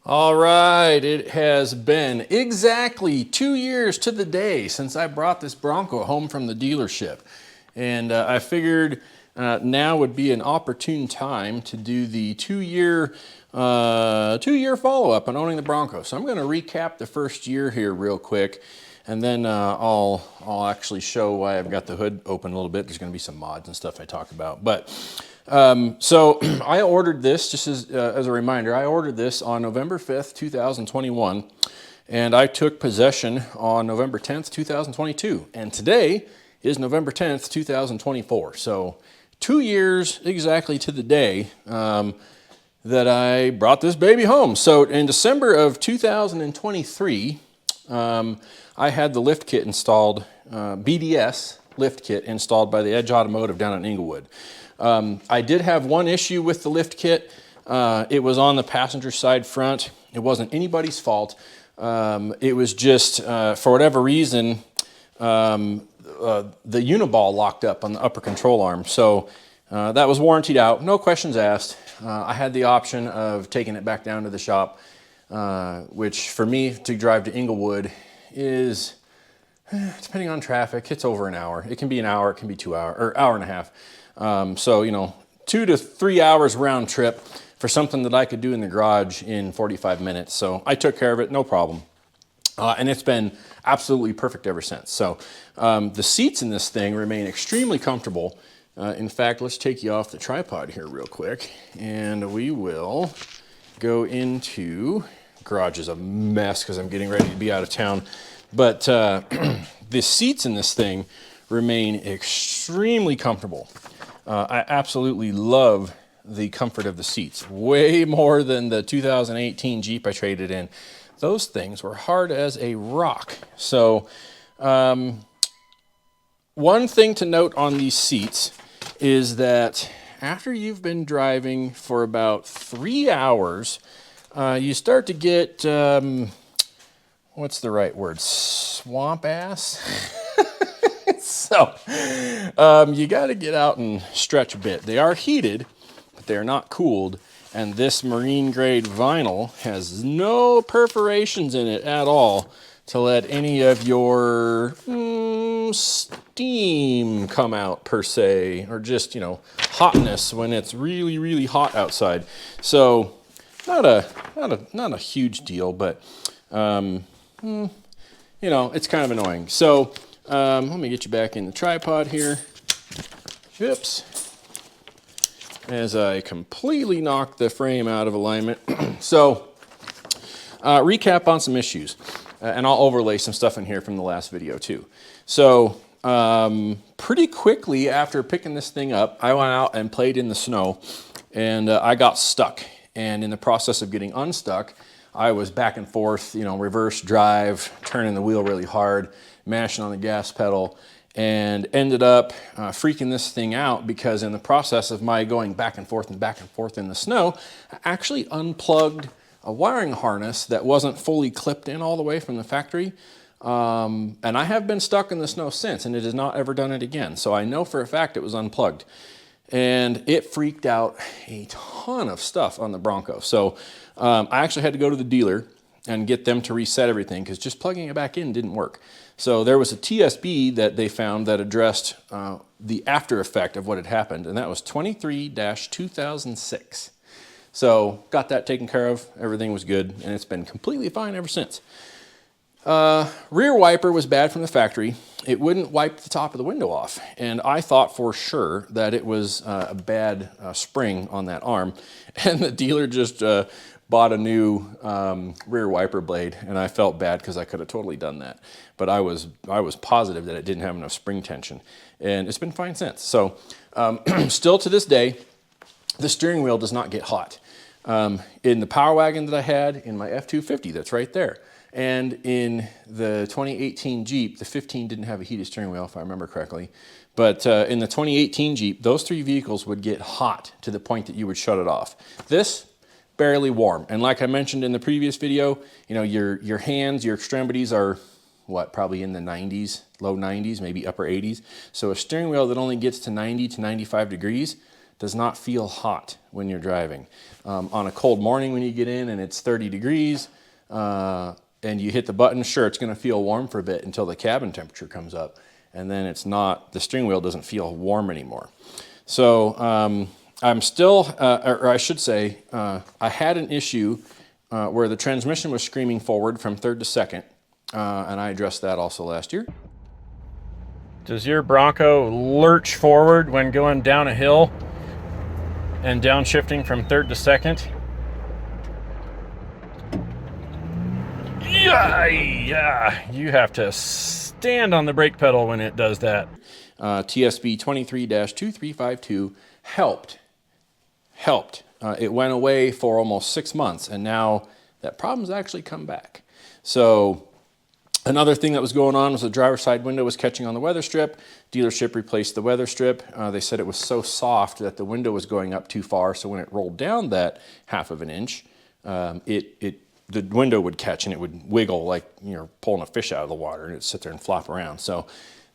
All right, it has been exactly 2 years to the day since I brought this Bronco home from the dealership. And I figured now would be an opportune time to do the two-year follow-up on owning the Bronco. So I'm going to recap the first year here real quick, and then I'll actually show why I've got the hood open a little bit. There's going to be some mods and stuff I talk about. But so I ordered this, just as a reminder, I ordered this on November 5th, 2021, and I took possession on November 10th, 2022. And today is November 10th, 2024. So 2 years exactly to the day that I brought this baby home. So in December of 2023, I had the lift kit installed, BDS lift kit installed by the Edge Automotive down in Inglewood. I did have one issue with the lift kit. It was on the passenger side front. It wasn't anybody's fault. It was just, for whatever reason, the uniball locked up on the upper control arm. So that was warrantied out, no questions asked. I had the option of taking it back down to the shop, which for me to drive to Inglewood is, depending on traffic, it's over an hour. It can be an hour, it can be 2 hours, or hour and a half. So, 2 to 3 hours round trip for something that I could do in the garage in 45 minutes. So I took care of it, no problem. And it's been absolutely perfect ever since. So the seats in this thing remain extremely comfortable. In fact, let's take you off the tripod here real quick, and we will go into, garage is a mess because I'm getting ready to be out of town. But the seats in this thing remain extremely comfortable. I absolutely love the comfort of the seats, way more than the 2018 Jeep I traded in. Those things were hard as a rock. So one thing to note on these seats is that after you've been driving for about 3 hours, you start to get, what's the right word, swamp ass? So you got to get out and stretch a bit. They are heated, but they're not cooled. And this marine grade vinyl has no perforations in it at all to let any of your steam come out per se, or just, hotness when it's really, really hot outside. So not a huge deal, but it's kind of annoying. So let me get you back in the tripod here. Oops. As I completely knocked the frame out of alignment. So, recap on some issues. And I'll overlay some stuff in here from the last video too. So, pretty quickly after picking this thing up, I went out and played in the snow, and I got stuck. And in the process of getting unstuck, I was back and forth, reverse drive, turning the wheel really hard, mashing on the gas pedal, and ended up freaking this thing out because in the process of my going back and forth in the snow, I actually unplugged a wiring harness that wasn't fully clipped in all the way from the factory. And I have been stuck in the snow since, and it has not ever done it again. So I know for a fact it was unplugged. And it freaked out a ton of stuff on the Bronco. So I actually had to go to the dealer and get them to reset everything because just plugging it back in didn't work. So there was a TSB that they found that addressed the after effect of what had happened, and that was 23-2006. So got that taken care of, everything was good, and it's been completely fine ever since. Rear wiper was bad from the factory. It wouldn't wipe the top of the window off, and I thought for sure that it was a bad spring on that arm, and the dealer just bought a new rear wiper blade, and I felt bad because I could have totally done that. But I was positive that it didn't have enough spring tension, and it's been fine since. So still to this day, the steering wheel does not get hot. In the Power Wagon that I had, in my F-250, that's right there, and in the 2018 Jeep, the 15 didn't have a heated steering wheel, if I remember correctly. But in the 2018 Jeep, those three vehicles would get hot to the point that you would shut it off. This, barely warm. And like I mentioned in the previous video, your hands, your extremities are, probably in the 90s, low 90s, maybe upper 80s. So a steering wheel that only gets to 90 to 95 degrees does not feel hot when you're driving. On a cold morning when you get in and it's 30 degrees and you hit the button, sure, it's going to feel warm for a bit until the cabin temperature comes up. And then it's not, the steering wheel doesn't feel warm anymore. So I'm still, or I should say, I had an issue where the transmission was screaming forward from third to second. And I addressed that also last year. Does your Bronco lurch forward when going down a hill and downshifting from third to second? Yeah, you have to stand on the brake pedal when it does that. TSB 23-2352 helped. It went away for almost 6 months, and now that problem's actually come back. So another thing that was going on was the driver's side window was catching on the weather strip. Dealership replaced the weather strip. They said it was so soft that the window was going up too far, so when it rolled down that 1/2 inch, the window would catch and it would wiggle like you're pulling a fish out of the water, and it'd sit there and flop around. So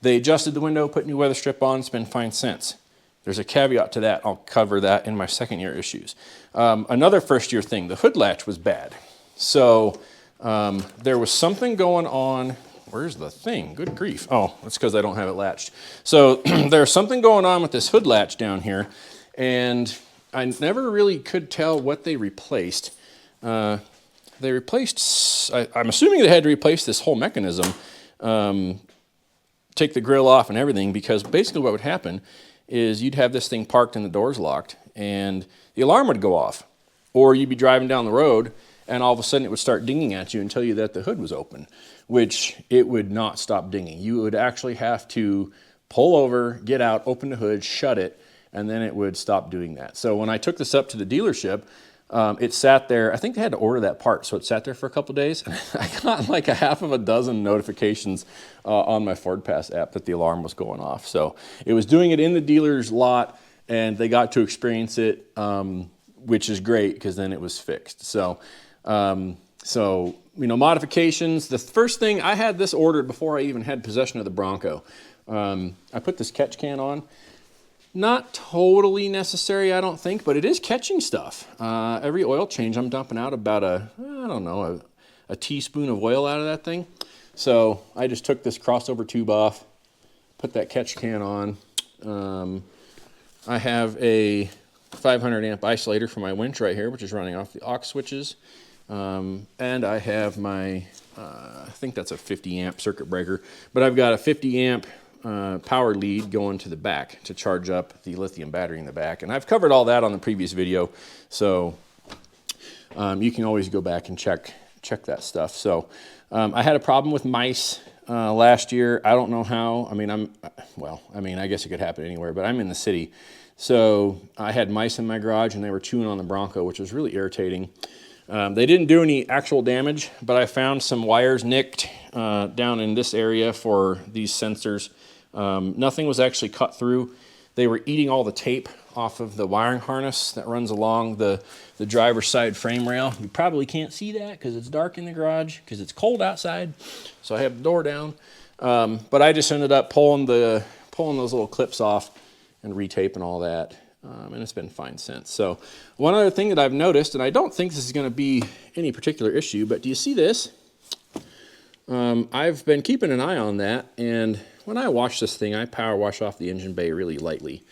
they adjusted the window, put new weather strip on. It's been fine since. There's a caveat to that. I'll cover that in my second year issues. Another first year thing, the hood latch was bad. So there was something going on. Where's the thing? Good grief. Oh, that's because I don't have it latched. So there's something going on with this hood latch down here, and I never really could tell what they replaced. They replaced, I'm assuming they had to replace this whole mechanism, take the grill off and everything, because basically what would happen is you'd have this thing parked and the doors locked, and the alarm would go off. Or you'd be driving down the road, and all of a sudden it would start dinging at you and tell you that the hood was open, which it would not stop dinging. You would actually have to pull over, get out, open the hood, shut it, and then it would stop doing that. So when I took this up to the dealership, it sat there. I think they had to order that part, so it sat there for a couple days. I got like a 6 notifications on my Ford Pass app that the alarm was going off. So it was doing it in the dealer's lot, and they got to experience it, which is great because then it was fixed. So, modifications. The first thing, I had this ordered before I even had possession of the Bronco. I put this catch can on. Not totally necessary, I don't think, but it is catching stuff. Every oil change, I'm dumping out about a teaspoon of oil out of that thing. So I just took this crossover tube off, put that catch can on. I have a 500 amp isolator for my winch right here, which is running off the aux switches. And I have my, I think that's a 50 amp circuit breaker, but I've got a 50 amp power lead going to the back to charge up the lithium battery in the back. And I've covered all that on the previous video, so you can always go back and check that stuff. So I had a problem with mice last year. I don't know how. I guess it could happen anywhere, but I'm in the city. So I had mice in my garage, and they were chewing on the Bronco, which was really irritating. They didn't do any actual damage, but I found some wires nicked down in this area for these sensors. Nothing was actually cut through. They were eating all the tape off of the wiring harness that runs along the driver's side frame rail. You probably can't see that because it's dark in the garage because it's cold outside. So I have the door down. But I just ended up pulling those little clips off and retaping all that. And it's been fine since. So one other thing that I've noticed, and I don't think this is going to be any particular issue, but do you see this? I've been keeping an eye on that, and when I wash this thing, I power wash off the engine bay really lightly.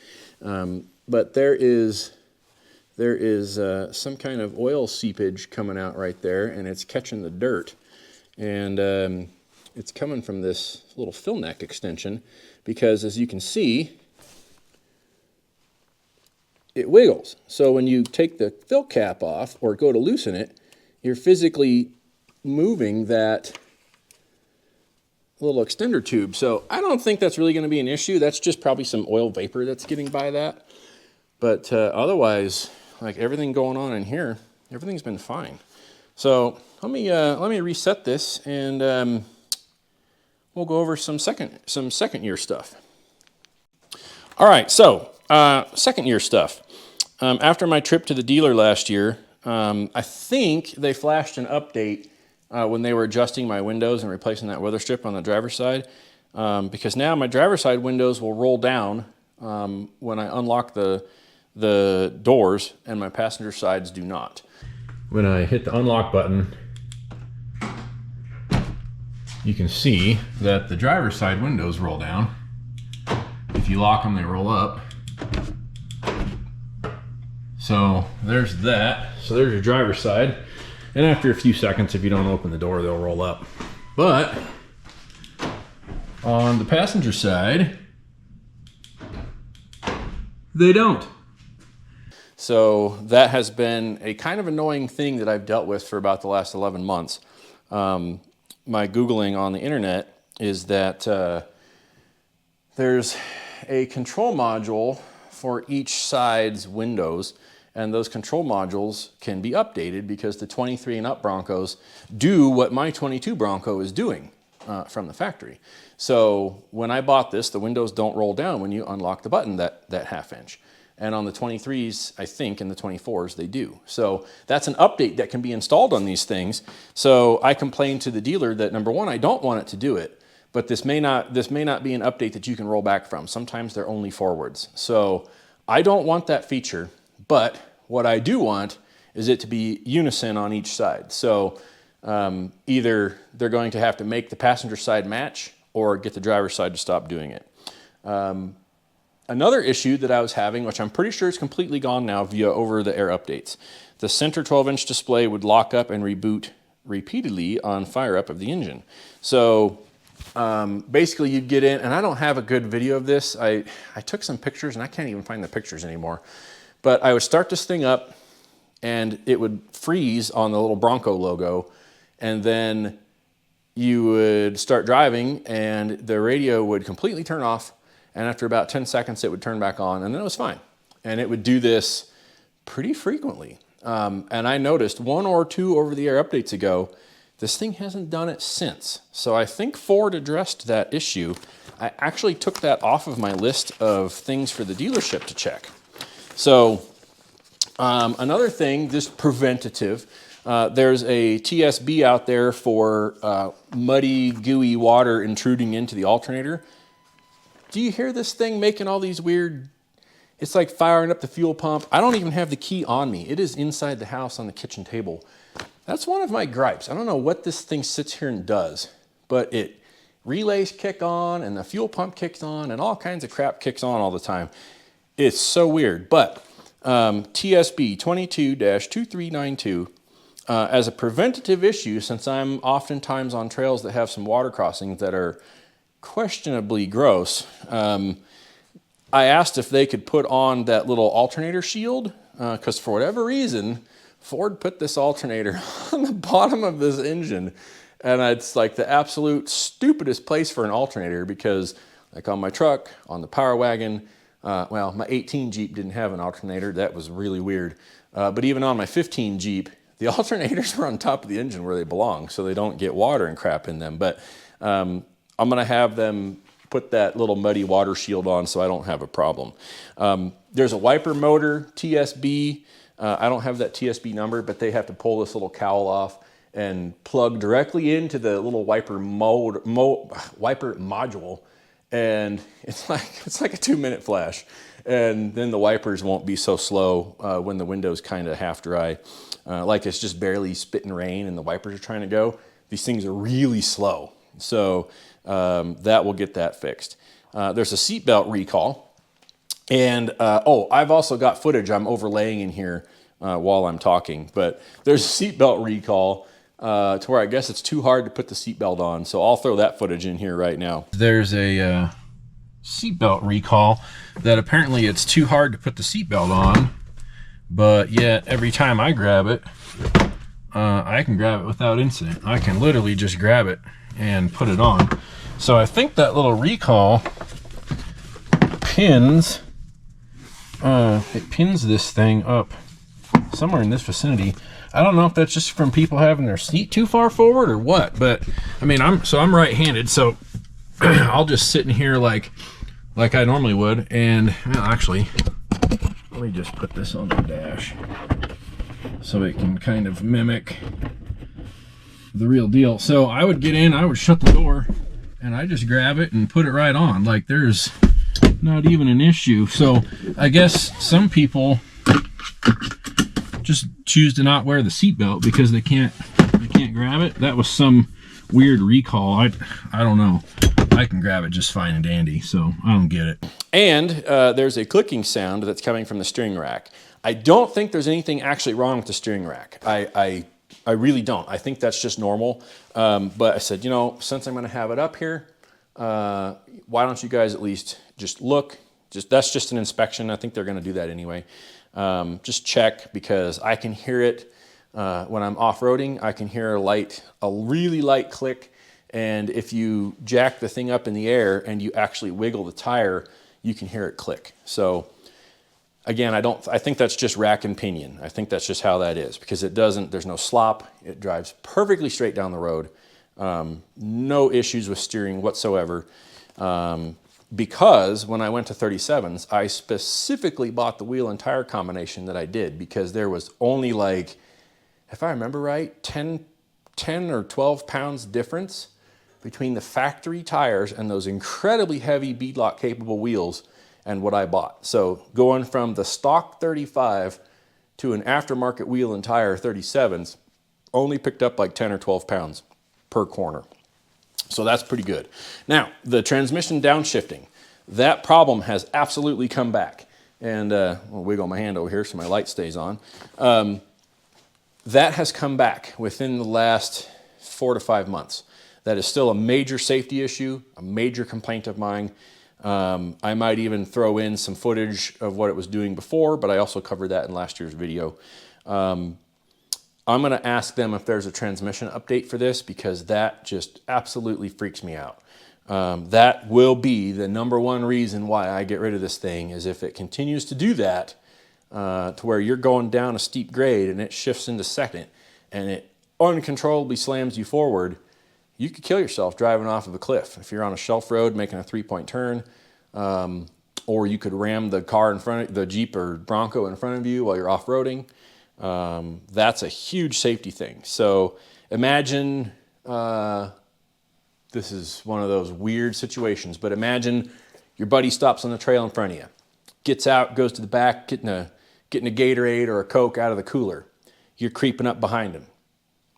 But there is some kind of oil seepage coming out right there, and it's catching the dirt. And it's coming from this little fill neck extension, because as you can see, it wiggles. So when you take the fill cap off or go to loosen it, you're physically moving that little extender tube. So I don't think that's really going to be an issue. That's just probably some oil vapor that's getting by that. But otherwise, like everything going on in here, everything's been fine. So let me reset this, and we'll go over some second year stuff. All right, so second year stuff. After my trip to the dealer last year, I think they flashed an update when they were adjusting my windows and replacing that weather strip on the driver's side, because now my driver's side windows will roll down when I unlock the the doors and my passenger sides do not. When I hit the unlock button, you can see that the driver's side windows roll down. If you lock them, they roll up. So there's that. So there's your driver's side. And after a few seconds, if you don't open the door, they'll roll up. But on the passenger side, they don't. So that has been a kind of annoying thing that I've dealt with for about the last 11 months. My Googling on the internet is that there's a control module for each side's windows, and those control modules can be updated because the 23 and up Broncos do what my 22 Bronco is doing from the factory. So when I bought this, the windows don't roll down when you unlock the button that half inch. And on the 23s, I think, and the 24s, they do. So that's an update that can be installed on these things. So I complained to the dealer that, number one, I don't want it to do it, but this may not be an update that you can roll back from. Sometimes they're only forwards. So I don't want that feature, but what I do want is it to be unison on each side. So either they're going to have to make the passenger side match or get the driver's side to stop doing it. Another issue that I was having, which I'm pretty sure is completely gone now via over-the-air updates, the center 12-inch display would lock up and reboot repeatedly on fire up of the engine. So basically you'd get in, and I don't have a good video of this. I took some pictures, and I can't even find the pictures anymore. But I would start this thing up, and it would freeze on the little Bronco logo, and then you would start driving, and the radio would completely turn off, and after about 10 seconds, it would turn back on, and then it was fine. And it would do this pretty frequently. And I noticed 1 or 2 over-the-air updates ago, this thing hasn't done it since. So I think Ford addressed that issue. I actually took that off of my list of things for the dealership to check. So another thing, just preventative, there's a TSB out there for muddy, gooey water intruding into the alternator. Do you hear this thing making all these weird, it's like firing up the fuel pump. I don't even have the key on me. It is inside the house on the kitchen table. That's one of my gripes. I don't know what this thing sits here and does, but it relays kick on and the fuel pump kicks on and all kinds of crap kicks on all the time. It's so weird. But TSB 22-2392, as a preventative issue, since I'm oftentimes on trails that have some water crossings that are questionably gross, I asked if they could put on that little alternator shield, because for whatever reason, Ford put this alternator on the bottom of this engine, and it's like the absolute stupidest place for an alternator, because like on my truck, on the Power Wagon, well, my 18 Jeep didn't have an alternator. That was really weird. But even on my 15 Jeep, the alternators are on top of the engine where they belong, so they don't get water and crap in them. But I'm going to have them put that little muddy water shield on so I don't have a problem. There's a wiper motor, TSB. I don't have that TSB number, but they have to pull this little cowl off and plug directly into the little wiper module. And it's like a 2-minute flash. And then the wipers won't be so slow when the window's kind of half dry. Like it's just barely spitting rain and the wipers are trying to go. These things are really slow. So that will get that fixed. There's a seatbelt recall. And, I've also got footage I'm overlaying in here while I'm talking. But there's a seatbelt recall to where I guess it's too hard to put the seatbelt on. So I'll throw that footage in here right now. There's a seatbelt recall that apparently it's too hard to put the seatbelt on. But yet every time I grab it, I can grab it without incident. I can literally just grab it and put it on. So I think that little recall pins, it pins this thing up somewhere in this vicinity. I don't know if that's just from people having their seat too far forward or what, but I mean, I'm right-handed, so I'll just sit in here like I normally would. And well, actually, let me just put this on the dash so it can kind of mimic the real deal. So I would get in, I would shut the door, and I just grab it and put it right on. Like there's not even an issue. So I guess some people just choose to not wear the seatbelt because they can't grab it. That was some weird recall. I don't know. I can grab it just fine and dandy, so I don't get it. And there's a clicking sound that's coming from the steering rack. I don't think there's anything actually wrong with the steering rack. I really don't. I think that's just normal. But I said, you know, since I'm going to have it up here, why don't you guys at least just look? That's just an inspection. I think they're going to do that anyway. Just check, because I can hear it when I'm off-roading. I can hear a really light click. And if you jack the thing up in the air and you actually wiggle the tire, you can hear it click. So again, I think that's just rack and pinion. I think that's just how that is, because there's no slop. It drives perfectly straight down the road. No issues with steering whatsoever. Because when I went to 37s, I specifically bought the wheel and tire combination that I did, because there was only, like, if I remember right, 10 or 12 pounds difference between the factory tires and those incredibly heavy beadlock capable wheels and what I bought. So going from the stock 35 to an aftermarket wheel and tire 37s only picked up like 10 or 12 pounds per corner. So that's pretty good. Now, the transmission downshifting, that problem has absolutely come back. And I'll wiggle my hand over here so my light stays on. That has come back within the last 4 to 5 months. That is still a major safety issue, a major complaint of mine. I might even throw in some footage of what it was doing before, but I also covered that in last year's video. I'm going to ask them if there's a transmission update for this, because that just absolutely freaks me out. That will be the #1 reason why I get rid of this thing, is if it continues to do that, to where you're going down a steep grade and it shifts into second and it uncontrollably slams you forward. You could kill yourself driving off of a cliff. If you're on a shelf road making a 3-point turn, or you could ram the car in front of the Jeep or Bronco in front of you while you're off-roading. That's a huge safety thing. So imagine, this is one of those weird situations, but imagine your buddy stops on the trail in front of you, gets out, goes to the back, getting a Gatorade or a Coke out of the cooler. You're creeping up behind him.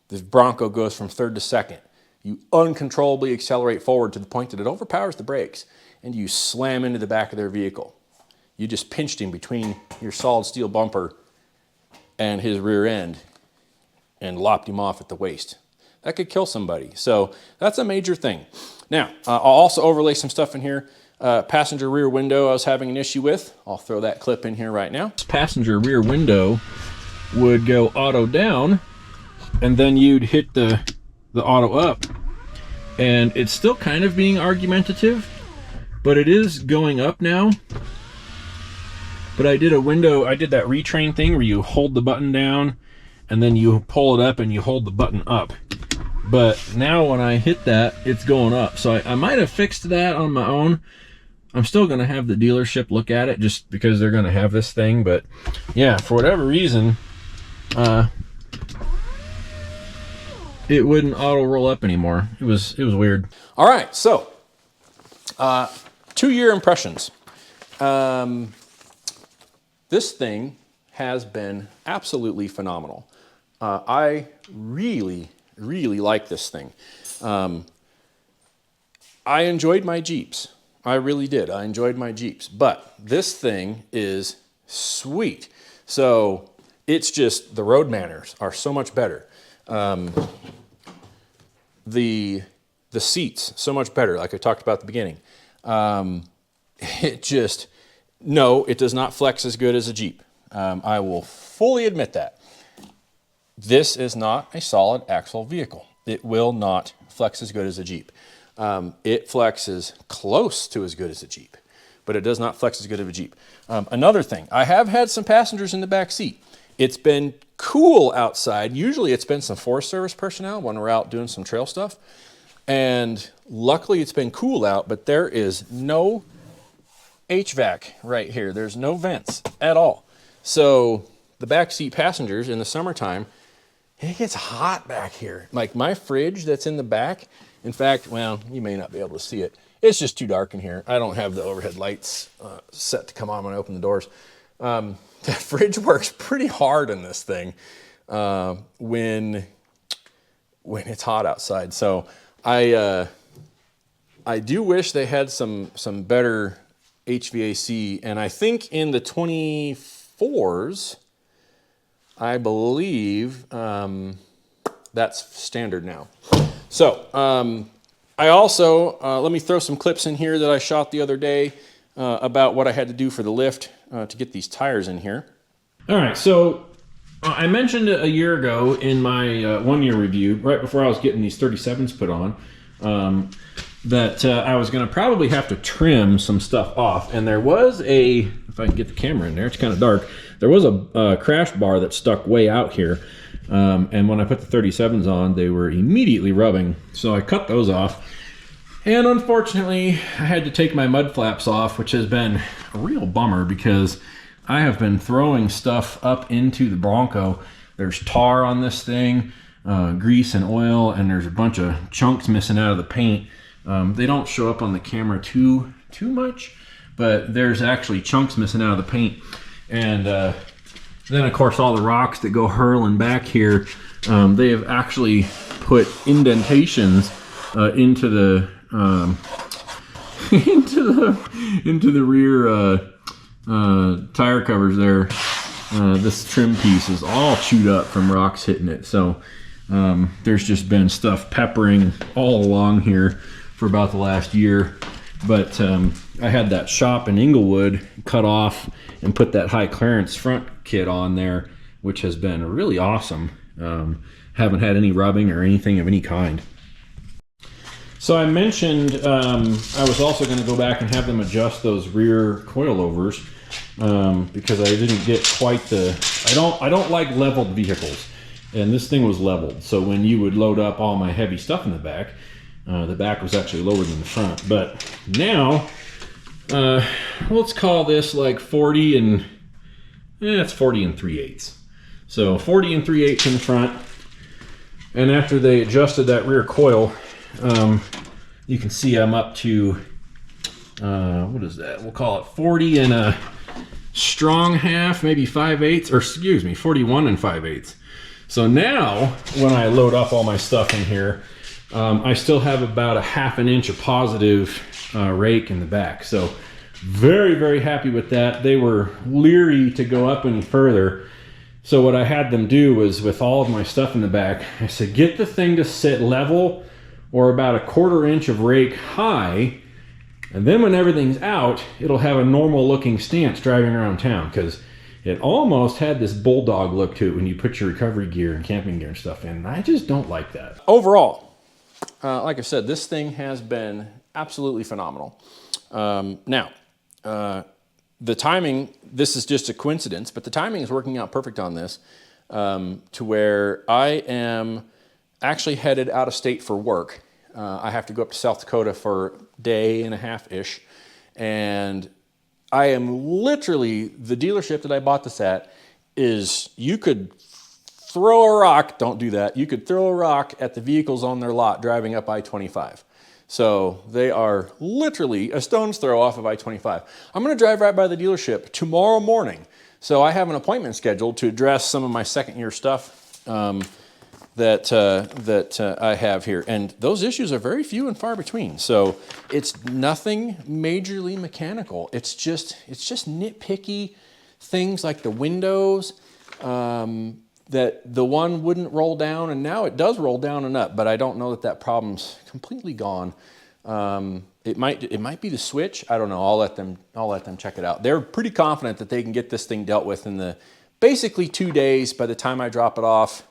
This Bronco goes from third to second. You uncontrollably accelerate forward to the point that it overpowers the brakes, and you slam into the back of their vehicle. You just pinched him between your solid steel bumper and his rear end and lopped him off at the waist. That could kill somebody. So that's a major thing. Now, I'll also overlay some stuff in here. Passenger rear window I was having an issue with. I'll throw that clip in here right now. This passenger rear window would go auto down, and then you'd hit the auto up, and it's still kind of being argumentative, but it is going up now. But I did that retrain thing where you hold the button down and then you pull it up and you hold the button up. But now when I hit that, it's going up. So I might have fixed that on my own. I'm still going to have the dealership look at it just because they're going to have this thing. But yeah, for whatever reason, it wouldn't auto roll up anymore. It was weird. All right, so 2-year impressions. This thing has been absolutely phenomenal. I really, really like this thing. I enjoyed my Jeeps. I really did. I enjoyed my Jeeps, but this thing is sweet. So it's just, the road manners are so much better. The seats, so much better, like I talked about at the beginning. No, it does not flex as good as a Jeep. I will fully admit that. This is not a solid axle vehicle. It will not flex as good as a Jeep. It flexes close to as good as a Jeep, but it does not flex as good as a Jeep. Another thing, I have had some passengers in the back seat. It's been cool outside. Usually it's been some Forest Service personnel when we're out doing some trail stuff. And luckily it's been cool out, but there is no HVAC right here. There's no vents at all. So the backseat passengers in the summertime, it gets hot back here. Like my fridge that's in the back, in fact, well, you may not be able to see it. It's just too dark in here. I don't have the overhead lights set to come on when I open the doors. The fridge works pretty hard in this thing when it's hot outside. So I do wish they had some better HVAC, and I think in the 24s, I believe that's standard now. So I also, let me throw some clips in here that I shot the other day about what I had to do for the lift to get these tires in here. All right, so I mentioned a year ago in my 1 year review, right before I was getting these 37s put on, that I was going to probably have to trim some stuff off. And there was if I can get the camera in there, it's kind of dark. There was a crash bar that stuck way out here. And when I put the 37s on, they were immediately rubbing. So I cut those off. And unfortunately, I had to take my mud flaps off, which has been a real bummer because I have been throwing stuff up into the Bronco. There's tar on this thing, grease and oil, and there's a bunch of chunks missing out of the paint. They don't show up on the camera too much, but there's actually chunks missing out of the paint. And then, of course, all the rocks that go hurling back here, they have actually put indentations into the into the rear tire covers there. This trim piece is all chewed up from rocks hitting it. So there's just been stuff peppering all along here for about the last year. But I had that shop in Inglewood cut off and put that high clearance front kit on there, which has been really awesome. Haven't had any rubbing or anything of any kind. So I mentioned I was also going to go back and have them adjust those rear coilovers because I didn't get quite the. I don't like leveled vehicles, and this thing was leveled. So when you would load up all my heavy stuff in the back was actually lower than the front. But now, let's call this like 40 and it's 40 and 3/8. So 40 and 3/8 in the front, and after they adjusted that rear coil. You can see I'm up to, what is that? We'll call it 40 and a strong half, maybe 5/8, or excuse me, 41 and 5/8. So now, when I load up all my stuff in here, I still have about a 1/2 inch of positive rake in the back. So very, very happy with that. They were leery to go up any further. So what I had them do was, with all of my stuff in the back, I said, get the thing to sit level or about a 1/4 inch of rake high, and then when everything's out, it'll have a normal looking stance driving around town, because it almost had this bulldog look to it when you put your recovery gear and camping gear and stuff in, and I just don't like that. Overall, like I said, this thing has been absolutely phenomenal. Now, the timing, this is just a coincidence, but the timing is working out perfect on this, to where I am actually headed out of state for work. I have to go up to South Dakota for a day and a half-ish, and I am literally, the dealership that I bought this at is, you could throw a rock, don't do that, you could throw a rock at the vehicles on their lot driving up I-25. So they are literally a stone's throw off of I-25. I'm gonna drive right by the dealership tomorrow morning. So I have an appointment scheduled to address some of my second year stuff that I have here. And those issues are very few and far between. So it's nothing majorly mechanical. It's just nitpicky things like the windows, that the one wouldn't roll down, and now it does roll down and up, but I don't know that problem's completely gone. It might be the switch. I don't know. I'll let them check it out. They're pretty confident that they can get this thing dealt with in the basically 2 days. By the time I drop it off,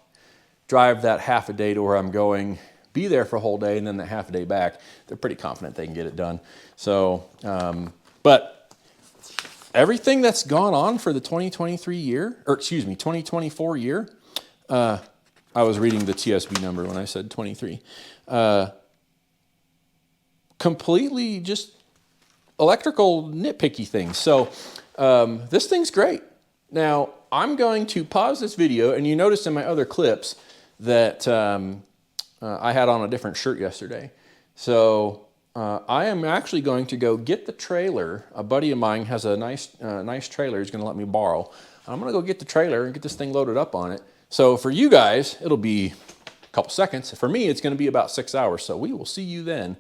drive that half a day to where I'm going, be there for a whole day, and then that half a day back, they're pretty confident they can get it done. So, but everything that's gone on for the 2023 year, or excuse me, 2024 year, I was reading the TSB number when I said 23, completely just electrical nitpicky things. So this thing's great. Now, I'm going to pause this video, and you noticed in my other clips that I had on a different shirt yesterday. So I am actually going to go get the trailer. A buddy of mine has a nice trailer he's going to let me borrow. I'm going to go get the trailer and get this thing loaded up on it. So for you guys, it'll be a couple seconds. For me, it's going to be about 6 hours. So we will see you then.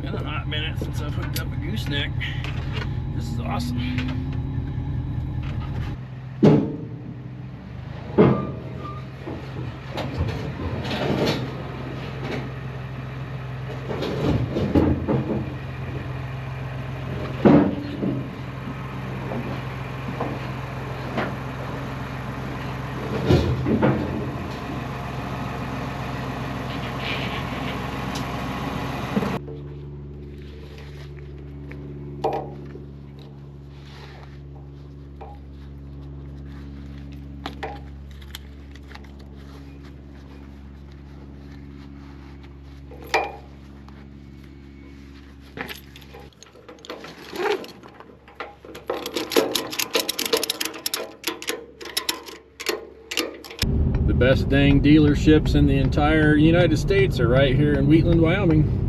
Been a hot minute since I've hooked up a gooseneck. This is awesome. The best dang dealerships in the entire United States are right here in Wheatland, Wyoming.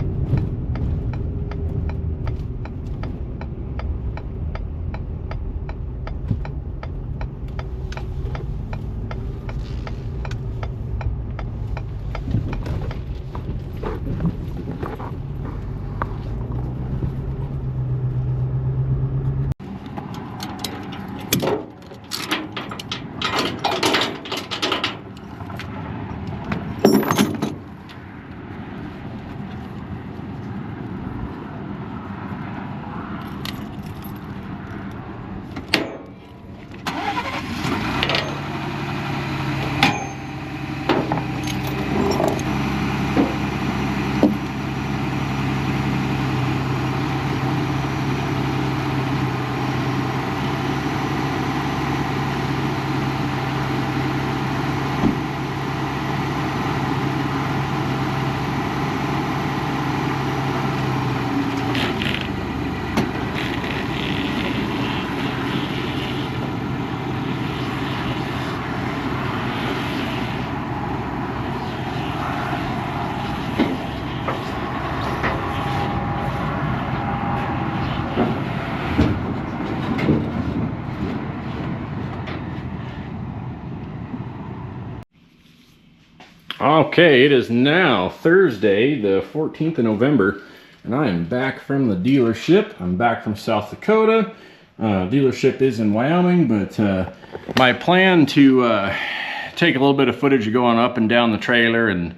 Okay, it is now Thursday, the 14th of November, and I am back from the dealership. I'm back from South Dakota. Dealership is in Wyoming, but my plan to take a little bit of footage of going up and down the trailer and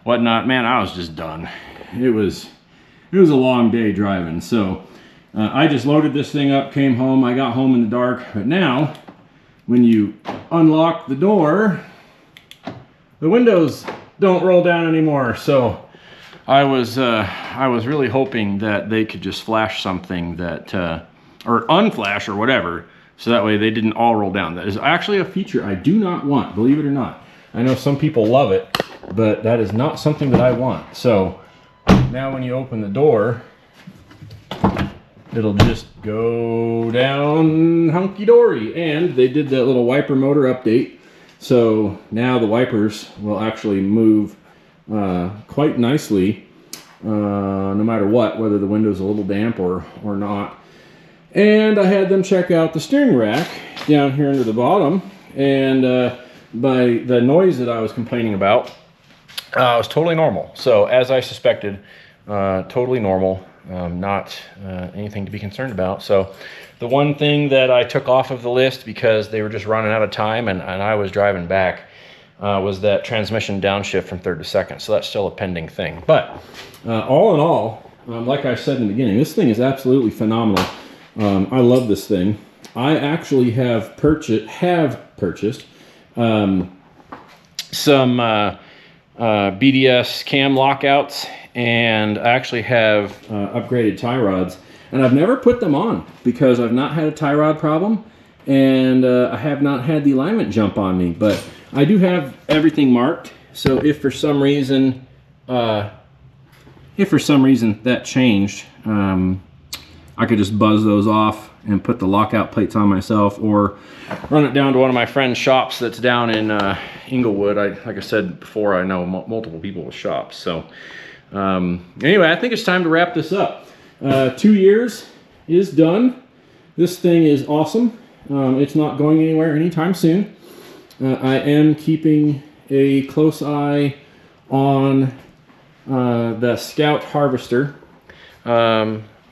whatnot, man, I was just done. It was a long day driving, so I just loaded this thing up, came home. I got home in the dark, but now when you unlock the door, the windows don't roll down anymore. So I was really hoping that they could just flash something that, or unflash or whatever, so that way they didn't all roll down. That is actually a feature I do not want, believe it or not. I know some people love it, but that is not something that I want. So now when you open the door, it'll just go down hunky-dory. And they did that little wiper motor update. So now the wipers will actually move quite nicely, no matter what, whether the window's a little damp or not. And I had them check out the steering rack down here under the bottom, and by the noise that I was complaining about, it was totally normal. So as I suspected, totally normal, not anything to be concerned about. So the one thing that I took off of the list because they were just running out of time and I was driving back was that transmission downshift from third to second. So that's still a pending thing. But all in all, like I said in the beginning, this thing is absolutely phenomenal. I love this thing. I actually have purchased some BDS cam lockouts, and I actually have upgraded tie rods. And I've never put them on because I've not had a tie rod problem, and I have not had the alignment jump on me. But I do have everything marked, so if for some reason if for some reason that changed, I could just buzz those off and put the lockout plates on myself, or run it down to one of my friend's shops that's down in Inglewood. Like I said before, I know multiple people with shops. So anyway, I think it's time to wrap this up. 2 years is done. This thing is awesome. It's not going anywhere anytime soon. I am keeping a close eye on the Scout harvester.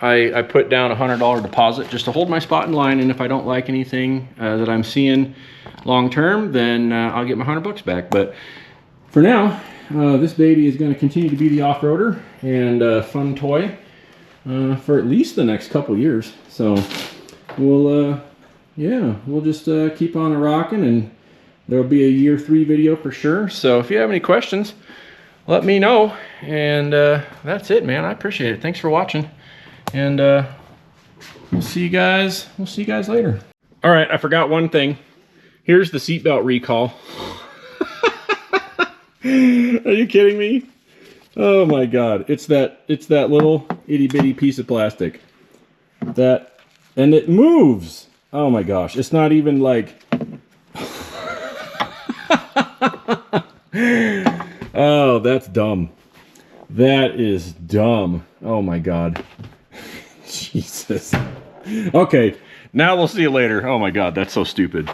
I put down a $100 deposit just to hold my spot in line, and if I don't like anything that I'm seeing long term, then I'll get my $100 back. But for now, this baby is going to continue to be the off-roader and fun toy for at least the next couple years. So we'll just keep on rocking, and there'll be a year 3 video for sure. So if you have any questions, let me know. And that's it, man. I appreciate it. Thanks for watching. And we'll see you guys later. All right, I forgot one thing. Here's the seatbelt recall. Are you kidding me? Oh my God, it's that little itty bitty piece of plastic. And it moves. Oh my gosh, it's not even like oh, that's dumb. That is dumb. Oh my God. Jesus. Okay, now we'll see you later. Oh my God, that's so stupid.